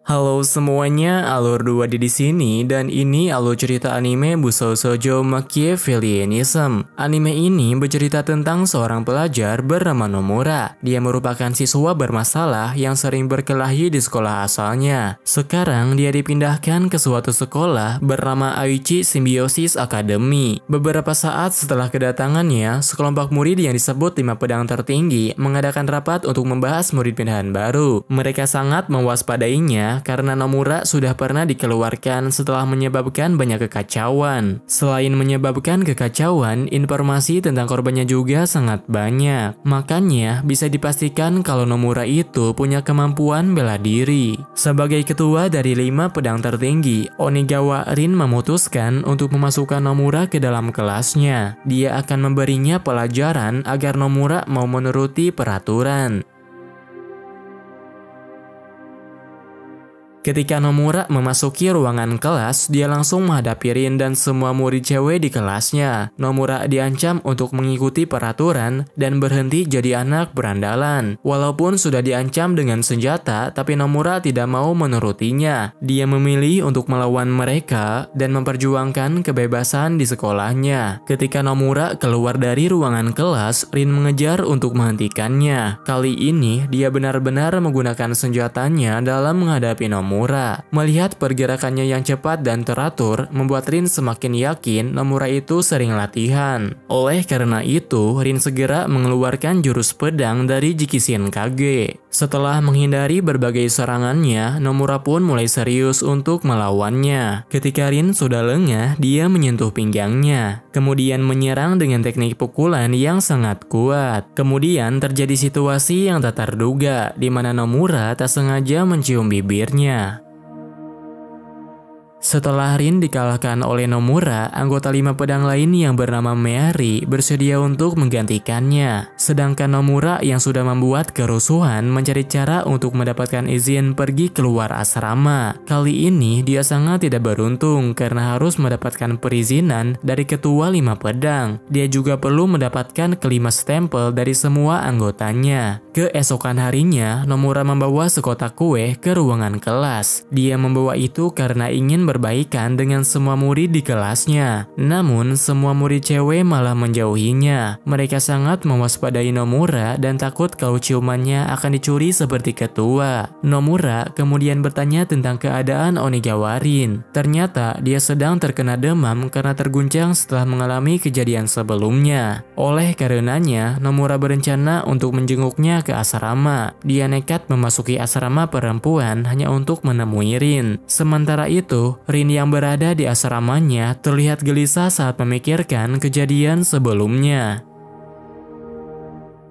Halo semuanya, Alur 2D di sini dan ini alur cerita anime Busou Shoujo Machiavellianism. Anime ini bercerita tentang seorang pelajar bernama Nomura. Dia merupakan siswa bermasalah yang sering berkelahi di sekolah asalnya. Sekarang dia dipindahkan ke suatu sekolah bernama Aichi Symbiosis Academy. Beberapa saat setelah kedatangannya, sekelompok murid yang disebut 5 pedang tertinggi mengadakan rapat untuk membahas murid pindahan baru. Mereka sangat mewaspadainya karena Nomura sudah pernah dikeluarkan setelah menyebabkan banyak kekacauan. Selain menyebabkan kekacauan, informasi tentang korbannya juga sangat banyak. Makanya bisa dipastikan kalau Nomura itu punya kemampuan bela diri. Sebagai ketua dari 5 pedang tertinggi, Onigawa Rin memutuskan untuk memasukkan Nomura ke dalam kelasnya. Dia akan memberinya pelajaran agar Nomura mau menuruti peraturan. Ketika Nomura memasuki ruangan kelas, dia langsung menghadapi Rin dan semua murid cewek di kelasnya. Nomura diancam untuk mengikuti peraturan dan berhenti jadi anak berandalan. Walaupun sudah diancam dengan senjata, tapi Nomura tidak mau menurutinya. Dia memilih untuk melawan mereka dan memperjuangkan kebebasan di sekolahnya. Ketika Nomura keluar dari ruangan kelas, Rin mengejar untuk menghentikannya. Kali ini, dia benar-benar menggunakan senjatanya dalam menghadapi Nomura. Melihat pergerakannya yang cepat dan teratur, membuat Rin semakin yakin Nomura itu sering latihan. Oleh karena itu, Rin segera mengeluarkan jurus pedang dari Jikishin Kage. Setelah menghindari berbagai serangannya, Nomura pun mulai serius untuk melawannya. Ketika Rin sudah lengah, dia menyentuh pinggangnya, kemudian menyerang dengan teknik pukulan yang sangat kuat. Kemudian terjadi situasi yang tak terduga, di mana Nomura tak sengaja mencium bibirnya. Setelah Rin dikalahkan oleh Nomura, anggota 5 pedang lain yang bernama Meari bersedia untuk menggantikannya. Sedangkan Nomura yang sudah membuat kerusuhan mencari cara untuk mendapatkan izin pergi keluar asrama. Kali ini dia sangat tidak beruntung karena harus mendapatkan perizinan dari ketua 5 pedang. Dia juga perlu mendapatkan kelima stempel dari semua anggotanya. Keesokan harinya, Nomura membawa sekotak kue ke ruangan kelas. Dia membawa itu karena ingin berbaikan dengan semua murid di kelasnya. Namun, semua murid cewek malah menjauhinya. Mereka sangat mewaspadai Nomura dan takut kalau ciumannya akan dicuri seperti ketua. Nomura kemudian bertanya tentang keadaan Onigawa Rin. Ternyata dia sedang terkena demam karena terguncang setelah mengalami kejadian sebelumnya. Oleh karenanya, Nomura berencana untuk menjenguknya ke asrama. Dia nekat memasuki asrama perempuan hanya untuk menemui Rin. Sementara itu, Rin yang berada di asramanya terlihat gelisah saat memikirkan kejadian sebelumnya.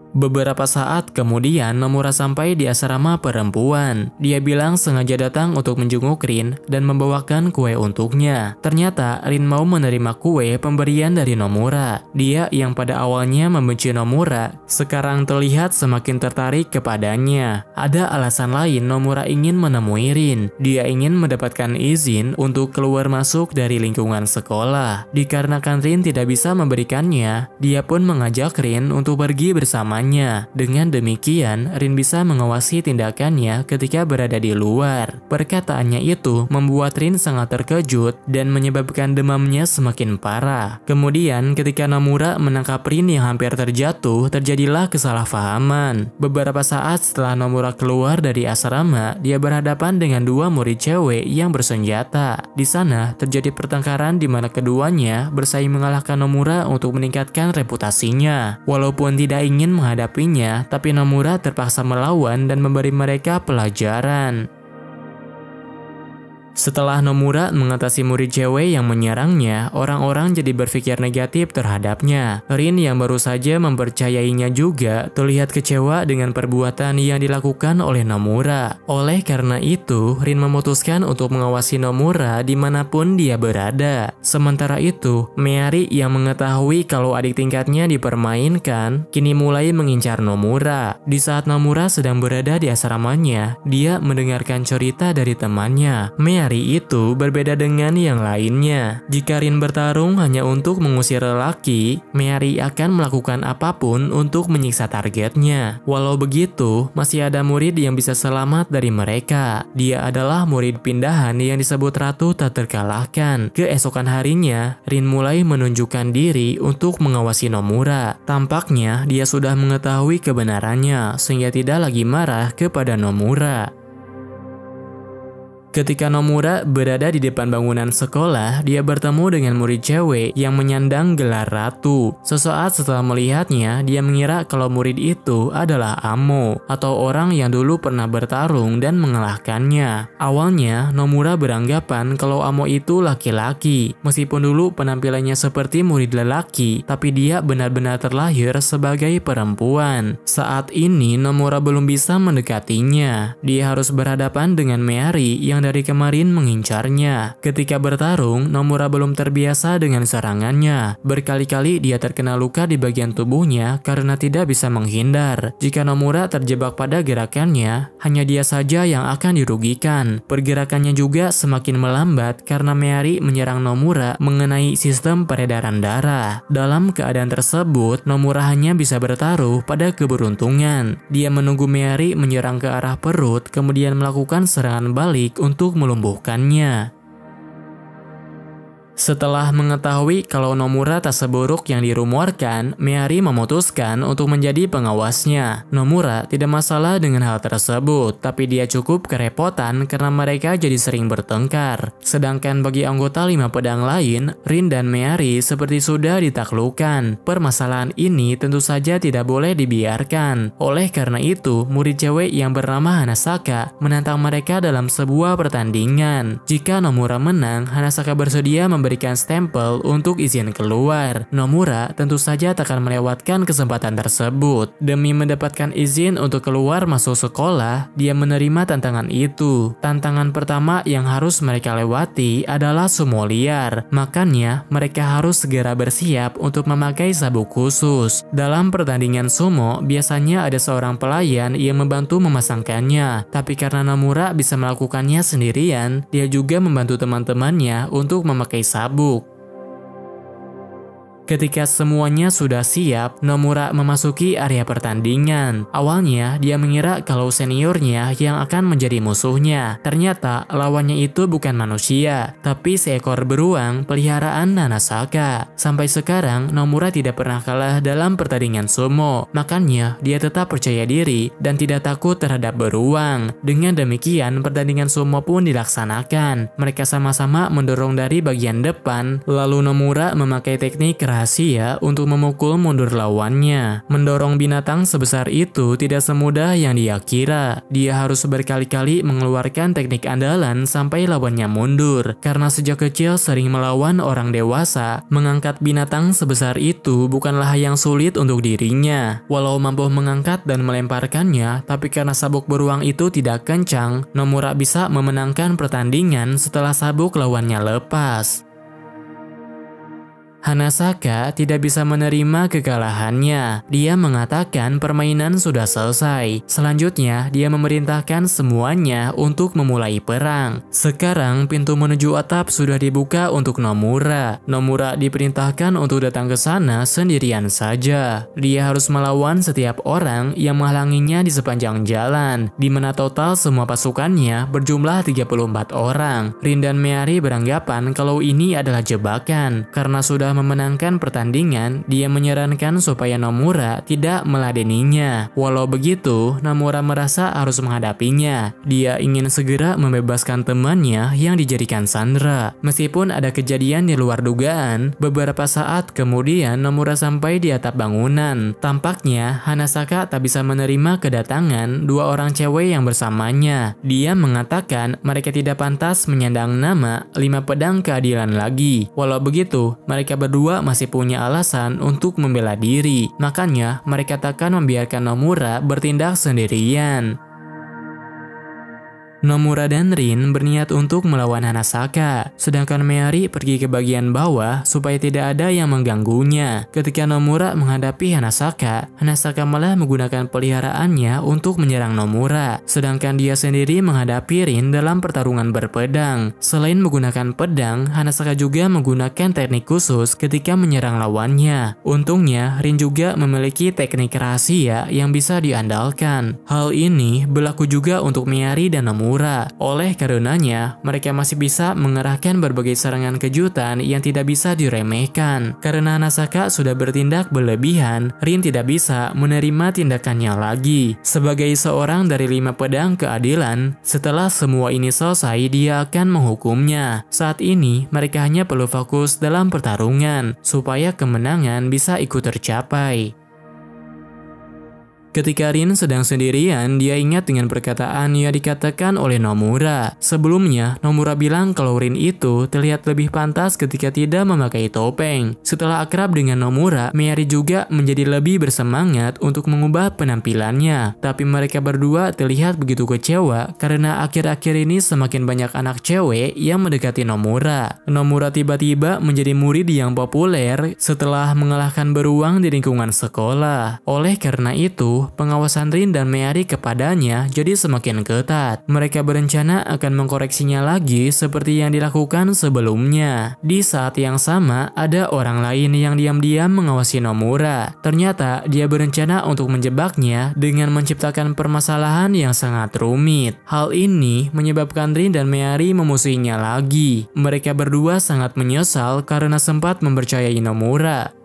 Beberapa saat kemudian, Nomura sampai di asrama perempuan. Dia bilang sengaja datang untuk menjenguk Rin dan membawakan kue untuknya. Ternyata Rin mau menerima kue pemberian dari Nomura. Dia yang pada awalnya membenci Nomura, sekarang terlihat semakin tertarik kepadanya. Ada alasan lain Nomura ingin menemui Rin. Dia ingin mendapatkan izin untuk keluar masuk dari lingkungan sekolah. Dikarenakan Rin tidak bisa memberikannya, dia pun mengajak Rin untuk pergi bersama. Dengan demikian, Rin bisa mengawasi tindakannya ketika berada di luar. Perkataannya itu membuat Rin sangat terkejut dan menyebabkan demamnya semakin parah. Kemudian, ketika Nomura menangkap Rin yang hampir terjatuh, terjadilah kesalahpahaman. Beberapa saat setelah Nomura keluar dari asrama, dia berhadapan dengan 2 murid cewek yang bersenjata. Di sana, terjadi pertengkaran di mana keduanya bersaing mengalahkan Nomura untuk meningkatkan reputasinya. Walaupun tidak ingin menghadapinya, tapi Nomura terpaksa melawan dan memberi mereka pelajaran. Setelah Nomura mengatasi murid cewek yang menyerangnya, orang-orang jadi berpikir negatif terhadapnya. Rin yang baru saja mempercayainya juga terlihat kecewa dengan perbuatan yang dilakukan oleh Nomura. Oleh karena itu, Rin memutuskan untuk mengawasi Nomura dimanapun dia berada. Sementara itu, Meari yang mengetahui kalau adik tingkatnya dipermainkan, kini mulai mengincar Nomura. Di saat Nomura sedang berada di asramanya, dia mendengarkan cerita dari temannya. Meari hari itu berbeda dengan yang lainnya. Jika Rin bertarung hanya untuk mengusir lelaki, Meari akan melakukan apapun untuk menyiksa targetnya. Walau begitu, masih ada murid yang bisa selamat dari mereka. Dia adalah murid pindahan yang disebut Ratu Tak Terkalahkan. Keesokan harinya, Rin mulai menunjukkan diri untuk mengawasi Nomura. Tampaknya dia sudah mengetahui kebenarannya sehingga tidak lagi marah kepada Nomura. Ketika Nomura berada di depan bangunan sekolah, dia bertemu dengan murid cewek yang menyandang gelar ratu. Sesaat setelah melihatnya, dia mengira kalau murid itu adalah Amo, atau orang yang dulu pernah bertarung dan mengalahkannya. Awalnya, Nomura beranggapan kalau Amo itu laki-laki. Meskipun dulu penampilannya seperti murid lelaki, tapi dia benar-benar terlahir sebagai perempuan. Saat ini, Nomura belum bisa mendekatinya. Dia harus berhadapan dengan Meari yang dari kemarin mengincarnya. Ketika bertarung, Nomura belum terbiasa dengan serangannya. Berkali-kali dia terkena luka di bagian tubuhnya karena tidak bisa menghindar. Jika Nomura terjebak pada gerakannya, hanya dia saja yang akan dirugikan. Pergerakannya juga semakin melambat karena Meari menyerang Nomura mengenai sistem peredaran darah. Dalam keadaan tersebut, Nomura hanya bisa bertaruh pada keberuntungan. Dia menunggu Meari menyerang ke arah perut, kemudian melakukan serangan balik untuk melumpuhkannya. Setelah mengetahui kalau Nomura tak seburuk yang dirumorkan, Meari memutuskan untuk menjadi pengawasnya. Nomura tidak masalah dengan hal tersebut, tapi dia cukup kerepotan karena mereka jadi sering bertengkar. Sedangkan bagi anggota 5 pedang lain, Rin dan Meari seperti sudah ditaklukkan. Permasalahan ini tentu saja tidak boleh dibiarkan. Oleh karena itu, murid cewek yang bernama Hanasaka menantang mereka dalam sebuah pertandingan. Jika Nomura menang, Hanasaka bersedia memberikan stempel untuk izin keluar. Nomura tentu saja tak akan melewatkan kesempatan tersebut. Demi mendapatkan izin untuk keluar masuk sekolah, dia menerima tantangan itu. Tantangan pertama yang harus mereka lewati adalah sumo liar. Makanya, mereka harus segera bersiap untuk memakai sabuk khusus. Dalam pertandingan sumo, biasanya ada seorang pelayan yang membantu memasangkannya. Tapi karena Nomura bisa melakukannya sendirian, dia juga membantu teman-temannya untuk memakai sabuk. Ketika semuanya sudah siap, Nomura memasuki area pertandingan. Awalnya, dia mengira kalau seniornya yang akan menjadi musuhnya. Ternyata, lawannya itu bukan manusia, tapi seekor beruang peliharaan Hanasaka. Sampai sekarang, Nomura tidak pernah kalah dalam pertandingan sumo. Makanya, dia tetap percaya diri dan tidak takut terhadap beruang. Dengan demikian, pertandingan sumo pun dilaksanakan. Mereka sama-sama mendorong dari bagian depan, lalu Nomura memakai teknik rahasia untuk memukul mundur lawannya. Mendorong binatang sebesar itu tidak semudah yang dia kira. Dia harus berkali-kali mengeluarkan teknik andalan sampai lawannya mundur. Karena sejak kecil sering melawan orang dewasa, mengangkat binatang sebesar itu bukanlah yang sulit untuk dirinya. Walau mampu mengangkat dan melemparkannya, tapi karena sabuk beruang itu tidak kencang, Nomura bisa memenangkan pertandingan setelah sabuk lawannya lepas. Hanasaka tidak bisa menerima kekalahannya. Dia mengatakan permainan sudah selesai. Selanjutnya, dia memerintahkan semuanya untuk memulai perang. Sekarang, pintu menuju atap sudah dibuka untuk Nomura. Nomura diperintahkan untuk datang ke sana sendirian saja. Dia harus melawan setiap orang yang menghalanginya di sepanjang jalan, di mana total semua pasukannya berjumlah 34 orang. Rin dan Meari beranggapan kalau ini adalah jebakan. Karena sudah memenangkan pertandingan, dia menyarankan supaya Nomura tidak meladeninya. Walau begitu, Nomura merasa harus menghadapinya. Dia ingin segera membebaskan temannya yang dijadikan sandera. Meskipun ada kejadian di luar dugaan, beberapa saat kemudian Nomura sampai di atap bangunan. Tampaknya Hanasaka tak bisa menerima kedatangan 2 orang cewek yang bersamanya. Dia mengatakan mereka tidak pantas menyandang nama 5 pedang keadilan lagi. Walau begitu, mereka berdua masih punya alasan untuk membela diri. Makanya mereka takkan membiarkan Nomura bertindak sendirian. Nomura dan Rin berniat untuk melawan Hanasaka, sedangkan Meari pergi ke bagian bawah supaya tidak ada yang mengganggunya. Ketika Nomura menghadapi Hanasaka, Hanasaka malah menggunakan peliharaannya untuk menyerang Nomura, sedangkan dia sendiri menghadapi Rin dalam pertarungan berpedang. Selain menggunakan pedang, Hanasaka juga menggunakan teknik khusus ketika menyerang lawannya. Untungnya, Rin juga memiliki teknik rahasia yang bisa diandalkan. Hal ini berlaku juga untuk Meari dan Nomura. Oleh karenanya, mereka masih bisa mengerahkan berbagai serangan kejutan yang tidak bisa diremehkan. Karena Hanasaka sudah bertindak berlebihan, Rin tidak bisa menerima tindakannya lagi. Sebagai seorang dari 5 pedang keadilan, setelah semua ini selesai, dia akan menghukumnya. Saat ini, mereka hanya perlu fokus dalam pertarungan, supaya kemenangan bisa ikut tercapai. Ketika Rin sedang sendirian, dia ingat dengan perkataan yang dikatakan oleh Nomura. Sebelumnya, Nomura bilang kalau Rin itu terlihat lebih pantas ketika tidak memakai topeng. Setelah akrab dengan Nomura, Meari juga menjadi lebih bersemangat untuk mengubah penampilannya. Tapi mereka berdua terlihat begitu kecewa karena akhir-akhir ini semakin banyak anak cewek yang mendekati Nomura. Nomura tiba-tiba menjadi murid yang populer setelah mengalahkan beruang di lingkungan sekolah. Oleh karena itu, pengawasan Rin dan Meari kepadanya jadi semakin ketat. Mereka berencana akan mengkoreksinya lagi seperti yang dilakukan sebelumnya. Di saat yang sama, ada orang lain yang diam-diam mengawasi Nomura. Ternyata dia berencana untuk menjebaknya dengan menciptakan permasalahan yang sangat rumit. Hal ini menyebabkan Rin dan Meari memusuhinya lagi. Mereka berdua sangat menyesal karena sempat mempercayai Nomura.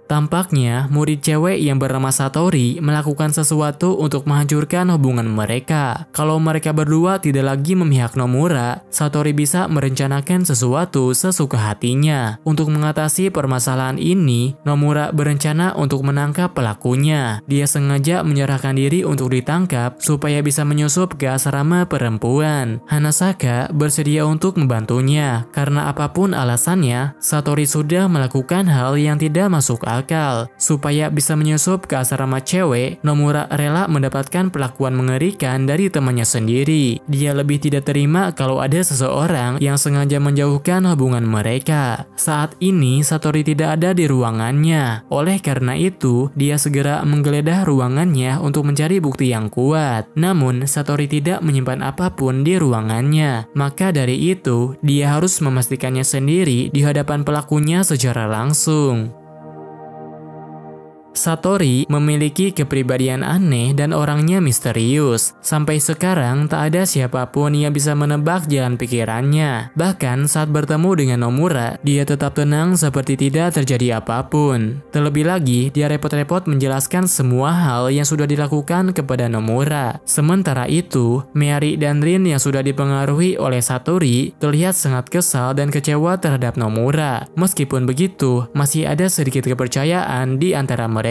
Tampaknya, murid cewek yang bernama Satori melakukan sesuatu untuk menghancurkan hubungan mereka. Kalau mereka berdua tidak lagi memihak Nomura, Satori bisa merencanakan sesuatu sesuka hatinya. Untuk mengatasi permasalahan ini, Nomura berencana untuk menangkap pelakunya. Dia sengaja menyerahkan diri untuk ditangkap supaya bisa menyusup ke asrama perempuan. Hanasaka bersedia untuk membantunya. Karena apapun alasannya, Satori sudah melakukan hal yang tidak masuk akal. Supaya bisa menyusup ke asrama cewek, Nomura rela mendapatkan perlakuan mengerikan dari temannya sendiri. Dia lebih tidak terima kalau ada seseorang yang sengaja menjauhkan hubungan mereka. Saat ini Satori tidak ada di ruangannya. Oleh karena itu, dia segera menggeledah ruangannya untuk mencari bukti yang kuat. Namun, Satori tidak menyimpan apapun di ruangannya. Maka dari itu, dia harus memastikannya sendiri di hadapan pelakunya secara langsung. Satori memiliki kepribadian aneh dan orangnya misterius. Sampai sekarang tak ada siapapun yang bisa menebak jalan pikirannya. Bahkan saat bertemu dengan Nomura, dia tetap tenang seperti tidak terjadi apapun. Terlebih lagi, dia repot-repot menjelaskan semua hal yang sudah dilakukan kepada Nomura. Sementara itu, Meari dan Rin yang sudah dipengaruhi oleh Satori terlihat sangat kesal dan kecewa terhadap Nomura. Meskipun begitu, masih ada sedikit kepercayaan di antara mereka.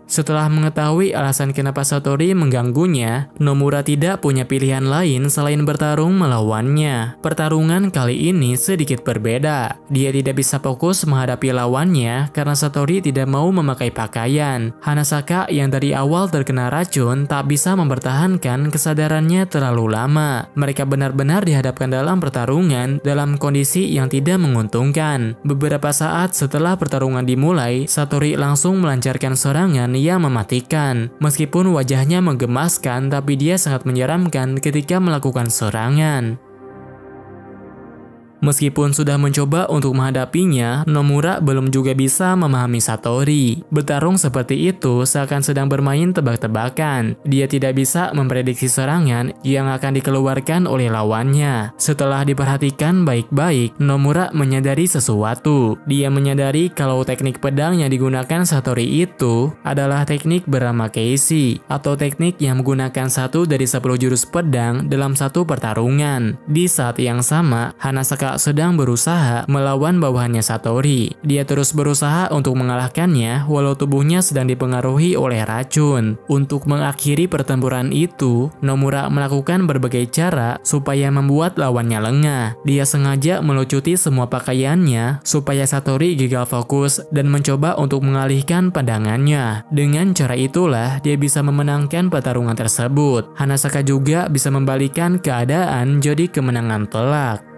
Setelah mengetahui alasan kenapa Satori mengganggunya, Nomura tidak punya pilihan lain selain bertarung melawannya. Pertarungan kali ini sedikit berbeda. Dia tidak bisa fokus menghadapi lawannya karena Satori tidak mau memakai pakaian. Hanasaka yang dari awal terkena racun tak bisa mempertahankan kesadarannya terlalu lama. Mereka benar-benar dihadapkan dalam pertarungan dalam kondisi yang tidak menguntungkan. Beberapa saat setelah pertarungan dimulai, Satori langsung melancarkan serangan yang mematikan. Meskipun wajahnya menggemaskan, tapi dia sangat menyeramkan ketika melakukan serangan. Meskipun sudah mencoba untuk menghadapinya, Nomura belum juga bisa memahami Satori. Bertarung seperti itu seakan sedang bermain tebak-tebakan. Dia tidak bisa memprediksi serangan yang akan dikeluarkan oleh lawannya. Setelah diperhatikan baik-baik, Nomura menyadari sesuatu. Dia menyadari kalau teknik pedang yang digunakan Satori itu adalah teknik bernama Keishi, atau teknik yang menggunakan 1 dari 10 jurus pedang dalam satu pertarungan. Di saat yang sama, Hanasaka Nomura sedang berusaha melawan bawahannya Satori. Dia terus berusaha untuk mengalahkannya walau tubuhnya sedang dipengaruhi oleh racun. Untuk mengakhiri pertempuran itu, Nomura melakukan berbagai cara supaya membuat lawannya lengah. Dia sengaja melucuti semua pakaiannya supaya Satori gagal fokus dan mencoba untuk mengalihkan pandangannya. Dengan cara itulah dia bisa memenangkan pertarungan tersebut. Hanasaka juga bisa membalikkan keadaan jadi kemenangan telak.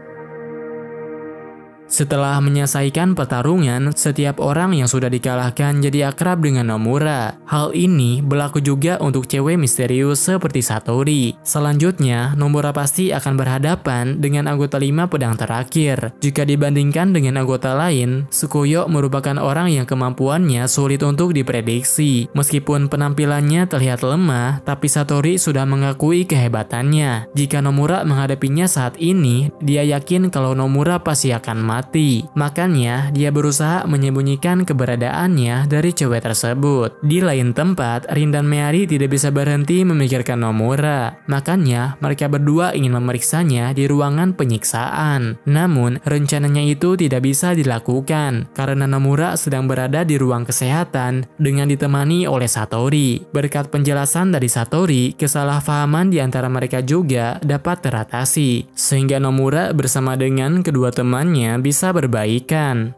Setelah menyelesaikan pertarungan, setiap orang yang sudah dikalahkan jadi akrab dengan Nomura. Hal ini berlaku juga untuk cewek misterius seperti Satori. Selanjutnya, Nomura pasti akan berhadapan dengan anggota 5 pedang terakhir. Jika dibandingkan dengan anggota lain, Tsukuyo merupakan orang yang kemampuannya sulit untuk diprediksi. Meskipun penampilannya terlihat lemah, tapi Satori sudah mengakui kehebatannya. Jika Nomura menghadapinya saat ini, dia yakin kalau Nomura pasti akan mati. Makanya dia berusaha menyembunyikan keberadaannya dari cewek tersebut. Di lain tempat, Rin dan Meari tidak bisa berhenti memikirkan Nomura. Makanya mereka berdua ingin memeriksanya di ruangan penyiksaan. Namun rencananya itu tidak bisa dilakukan karena Nomura sedang berada di ruang kesehatan dengan ditemani oleh Satori. Berkat penjelasan dari Satori, kesalahpahaman di antara mereka juga dapat teratasi sehingga Nomura bersama dengan kedua temannya bisa berbaikan.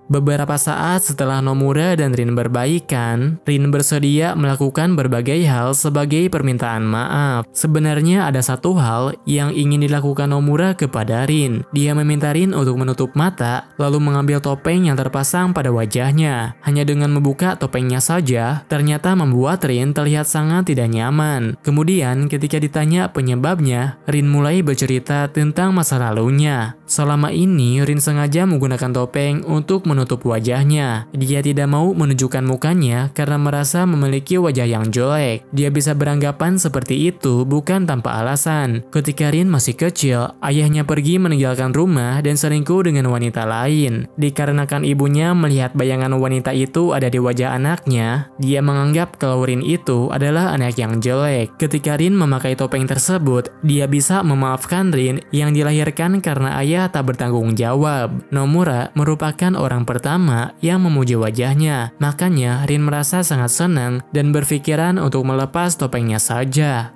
Beberapa saat setelah Nomura dan Rin berbaikan, Rin bersedia melakukan berbagai hal sebagai permintaan maaf. Sebenarnya ada satu hal yang ingin dilakukan Nomura kepada Rin. Dia meminta Rin untuk menutup mata, lalu mengambil topeng yang terpasang pada wajahnya. Hanya dengan membuka topengnya saja, ternyata membuat Rin terlihat sangat tidak nyaman. Kemudian ketika ditanya penyebabnya, Rin mulai bercerita tentang masa lalunya. Selama ini, Rin sengaja menggunakan topeng untuk menutup wajahnya. Dia tidak mau menunjukkan mukanya karena merasa memiliki wajah yang jelek. Dia bisa beranggapan seperti itu bukan tanpa alasan. Ketika Rin masih kecil, ayahnya pergi meninggalkan rumah dan selingkuh dengan wanita lain. Dikarenakan ibunya melihat bayangan wanita itu ada di wajah anaknya, dia menganggap kalau Rin itu adalah anak yang jelek. Ketika Rin memakai topeng tersebut, dia bisa memaafkan Rin yang dilahirkan karena ayah tak bertanggung jawab. Nomura merupakan orang pertama yang memuji wajahnya, makanya Rin merasa sangat senang dan berpikiran untuk melepas topengnya saja.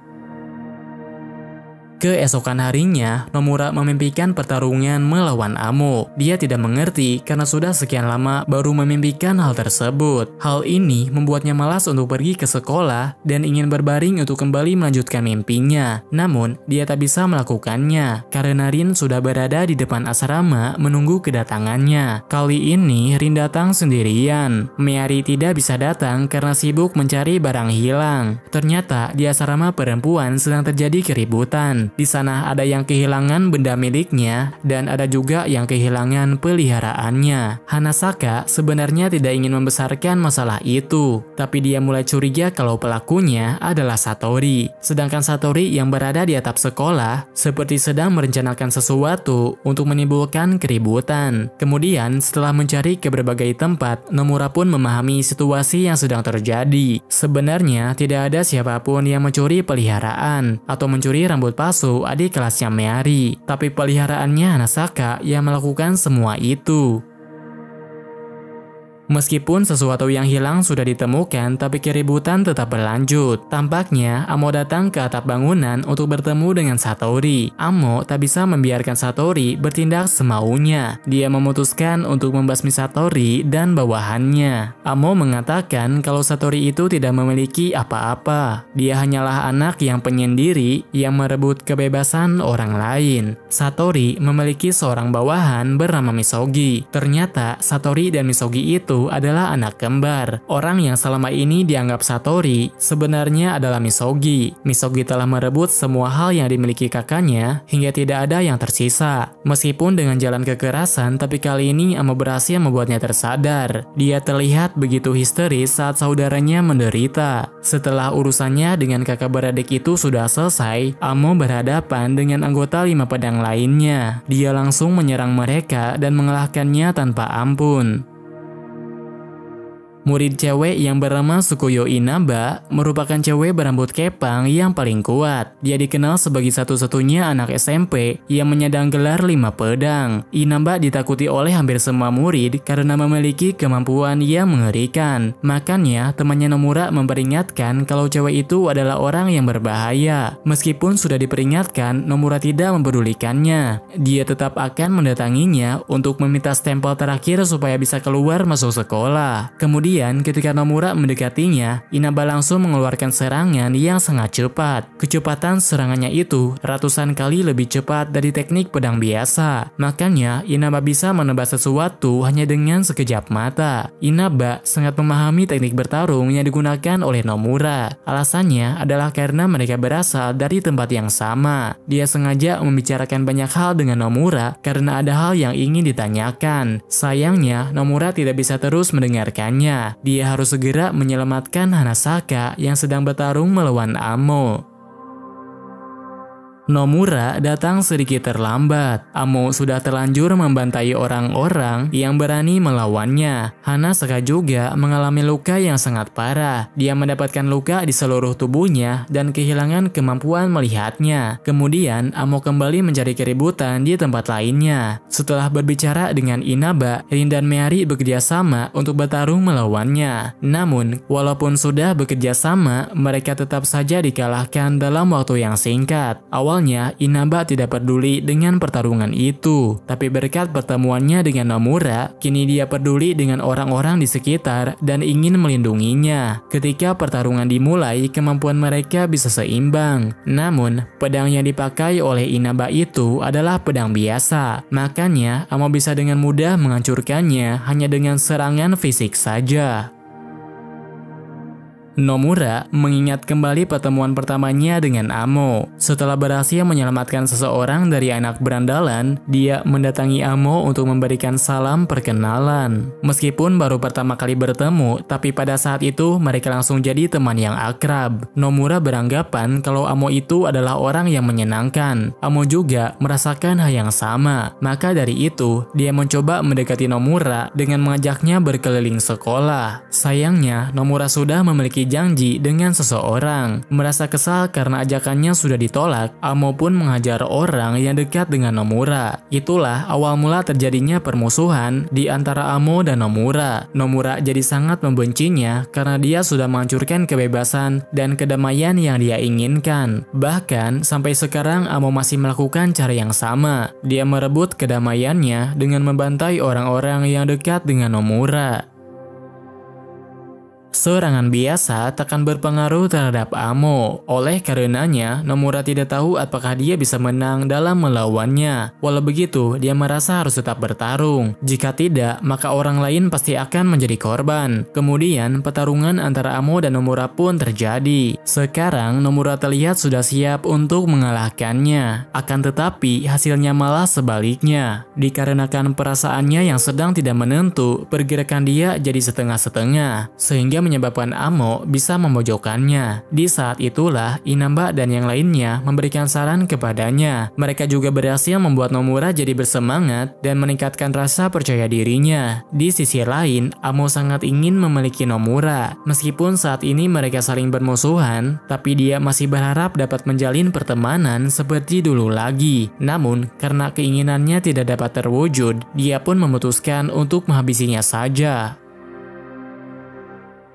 Keesokan harinya, Nomura memimpikan pertarungan melawan Amo. Dia tidak mengerti karena sudah sekian lama baru memimpikan hal tersebut. Hal ini membuatnya malas untuk pergi ke sekolah dan ingin berbaring untuk kembali melanjutkan mimpinya. Namun, dia tak bisa melakukannya karena Rin sudah berada di depan asrama menunggu kedatangannya. Kali ini, Rin datang sendirian. Meari tidak bisa datang karena sibuk mencari barang hilang. Ternyata di asrama perempuan sedang terjadi keributan. Di sana ada yang kehilangan benda miliknya dan ada juga yang kehilangan peliharaannya. Hanasaka sebenarnya tidak ingin membesarkan masalah itu, tapi dia mulai curiga kalau pelakunya adalah Satori. Sedangkan Satori yang berada di atap sekolah seperti sedang merencanakan sesuatu untuk menimbulkan keributan. Kemudian setelah mencari ke berbagai tempat, Nomura pun memahami situasi yang sedang terjadi. Sebenarnya tidak ada siapapun yang mencuri peliharaan atau mencuri rambut palsu adik kelasnya Meari, tapi peliharaannya Hanasaka yang melakukan semua itu. Meskipun sesuatu yang hilang sudah ditemukan, tapi keributan tetap berlanjut. Tampaknya Amo datang ke atap bangunan untuk bertemu dengan Satori. Amo tak bisa membiarkan Satori bertindak semaunya. Dia memutuskan untuk membasmi Satori dan bawahannya. Amo mengatakan kalau Satori itu tidak memiliki apa-apa. Dia hanyalah anak yang penyendiri yang merebut kebebasan orang lain. Satori memiliki seorang bawahan bernama Misogi. Ternyata Satori dan Misogi itu adalah anak kembar. Orang yang selama ini dianggap Satori sebenarnya adalah Misogi. Misogi telah merebut semua hal yang dimiliki kakaknya hingga tidak ada yang tersisa. Meskipun dengan jalan kekerasan, tapi kali ini Amo berhasil membuatnya tersadar. Dia terlihat begitu histeris saat saudaranya menderita. Setelah urusannya dengan kakak beradik itu sudah selesai, Amo berhadapan dengan anggota 5 pedang lainnya. Dia langsung menyerang mereka dan mengalahkannya tanpa ampun. Murid cewek yang bernama Tsukuyo Inaba merupakan cewek berambut kepang yang paling kuat. Dia dikenal sebagai satu-satunya anak SMP yang menyandang gelar 5 pedang. Inaba ditakuti oleh hampir semua murid karena memiliki kemampuan yang mengerikan. Makanya temannya Nomura memperingatkan kalau cewek itu adalah orang yang berbahaya. Meskipun sudah diperingatkan, Nomura tidak mempedulikannya. Dia tetap akan mendatanginya untuk meminta stempel terakhir supaya bisa keluar masuk sekolah. Kemudian ketika Nomura mendekatinya, Inaba langsung mengeluarkan serangan yang sangat cepat. Kecepatan serangannya itu ratusan kali lebih cepat dari teknik pedang biasa. Makanya Inaba bisa menebas sesuatu hanya dengan sekejap mata. Inaba sangat memahami teknik bertarung yang digunakan oleh Nomura. Alasannya adalah karena mereka berasal dari tempat yang sama. Dia sengaja membicarakan banyak hal dengan Nomura karena ada hal yang ingin ditanyakan. Sayangnya Nomura tidak bisa terus mendengarkannya. Dia harus segera menyelamatkan Hanasaka yang sedang bertarung melawan Amo. Nomura datang sedikit terlambat. Amo sudah terlanjur membantai orang-orang yang berani melawannya. Hanasaka juga mengalami luka yang sangat parah. Dia mendapatkan luka di seluruh tubuhnya dan kehilangan kemampuan melihatnya. Kemudian Amo kembali mencari keributan di tempat lainnya. Setelah berbicara dengan Inaba, Rin dan Meari bekerja sama untuk bertarung melawannya. Namun, walaupun sudah bekerja sama, mereka tetap saja dikalahkan dalam waktu yang singkat. Awalnya, Inaba tidak peduli dengan pertarungan itu, tapi berkat pertemuannya dengan Nomura, kini dia peduli dengan orang-orang di sekitar dan ingin melindunginya. Ketika pertarungan dimulai, kemampuan mereka bisa seimbang. Namun, pedang yang dipakai oleh Inaba itu adalah pedang biasa. Makanya, Amo bisa dengan mudah menghancurkannya hanya dengan serangan fisik saja. Nomura mengingat kembali pertemuan pertamanya dengan Amo. Setelah berhasil menyelamatkan seseorang dari anak berandalan, dia mendatangi Amo untuk memberikan salam perkenalan. Meskipun baru pertama kali bertemu, tapi pada saat itu mereka langsung jadi teman yang akrab. Nomura beranggapan kalau Amo itu adalah orang yang menyenangkan. Amo juga merasakan hal yang sama. Maka dari itu, dia mencoba mendekati Nomura dengan mengajaknya berkeliling sekolah. Sayangnya, Nomura sudah memiliki janji dengan seseorang. Merasa kesal karena ajakannya sudah ditolak, Amo pun menghajar orang yang dekat dengan Nomura. Itulah awal mula terjadinya permusuhan di antara Amo dan Nomura. Nomura jadi sangat membencinya karena dia sudah menghancurkan kebebasan dan kedamaian yang dia inginkan. Bahkan sampai sekarang Amo masih melakukan cara yang sama. Dia merebut kedamaiannya dengan membantai orang-orang yang dekat dengan Nomura. Serangan biasa takkan berpengaruh terhadap Amo. Oleh karenanya, Nomura tidak tahu apakah dia bisa menang dalam melawannya. Walau begitu, dia merasa harus tetap bertarung. Jika tidak, maka orang lain pasti akan menjadi korban. Kemudian, pertarungan antara Amo dan Nomura pun terjadi. Sekarang, Nomura terlihat sudah siap untuk mengalahkannya. Akan tetapi, hasilnya malah sebaliknya. Dikarenakan perasaannya yang sedang tidak menentu, pergerakan dia jadi setengah-setengah. Sehingga menyebabkan Amo bisa memojokkannya. Di saat itulah Inaba dan yang lainnya memberikan saran kepadanya. Mereka juga berhasil membuat Nomura jadi bersemangat dan meningkatkan rasa percaya dirinya. Di sisi lain, Amo sangat ingin memiliki Nomura. Meskipun saat ini mereka saling bermusuhan, tapi dia masih berharap dapat menjalin pertemanan seperti dulu lagi. Namun, karena keinginannya tidak dapat terwujud, dia pun memutuskan untuk menghabisinya saja.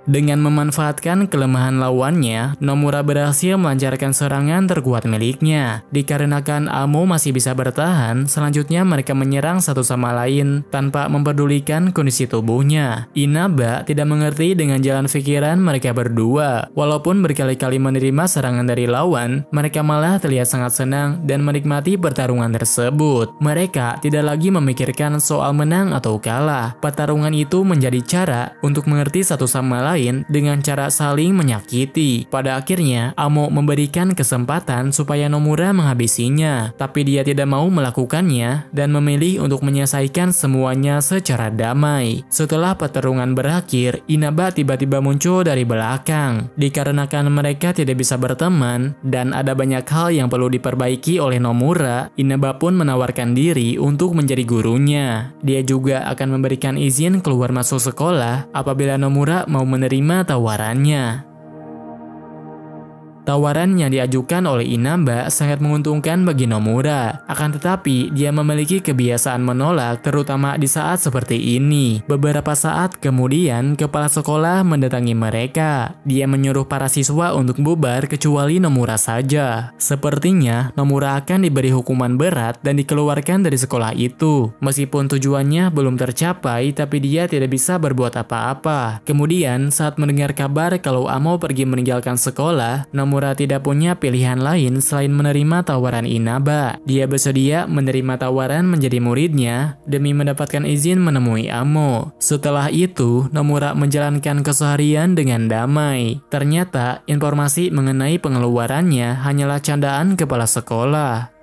Dengan memanfaatkan kelemahan lawannya, Nomura berhasil melancarkan serangan terkuat miliknya. Dikarenakan Amo masih bisa bertahan, selanjutnya mereka menyerang satu sama lain tanpa mempedulikan kondisi tubuhnya. Inaba tidak mengerti dengan jalan pikiran mereka berdua. Walaupun berkali-kali menerima serangan dari lawan, mereka malah terlihat sangat senang dan menikmati pertarungan tersebut. Mereka tidak lagi memikirkan soal menang atau kalah. Pertarungan itu menjadi cara untuk mengerti satu sama lain lain dengan cara saling menyakiti. Pada akhirnya, Amo memberikan kesempatan supaya Nomura menghabisinya, tapi dia tidak mau melakukannya dan memilih untuk menyelesaikan semuanya secara damai. Setelah pertarungan berakhir, Inaba tiba-tiba muncul dari belakang. Dikarenakan mereka tidak bisa berteman dan ada banyak hal yang perlu diperbaiki oleh Nomura, Inaba pun menawarkan diri untuk menjadi gurunya. Dia juga akan memberikan izin keluar masuk sekolah apabila Nomura mau menerima tawarannya. Tawaran yang diajukan oleh Inaba sangat menguntungkan bagi Nomura. Akan tetapi, dia memiliki kebiasaan menolak terutama di saat seperti ini. Beberapa saat kemudian, kepala sekolah mendatangi mereka. Dia menyuruh para siswa untuk bubar kecuali Nomura saja. Sepertinya, Nomura akan diberi hukuman berat dan dikeluarkan dari sekolah itu. Meskipun tujuannya belum tercapai, tapi dia tidak bisa berbuat apa-apa. Kemudian, saat mendengar kabar kalau Amo pergi meninggalkan sekolah, Nomura tidak punya pilihan lain selain menerima tawaran Inaba. Dia bersedia menerima tawaran menjadi muridnya demi mendapatkan izin menemui Amo. Setelah itu, Nomura menjalankan keseharian dengan damai. Ternyata, informasi mengenai pengeluarannya hanyalah candaan kepala sekolah.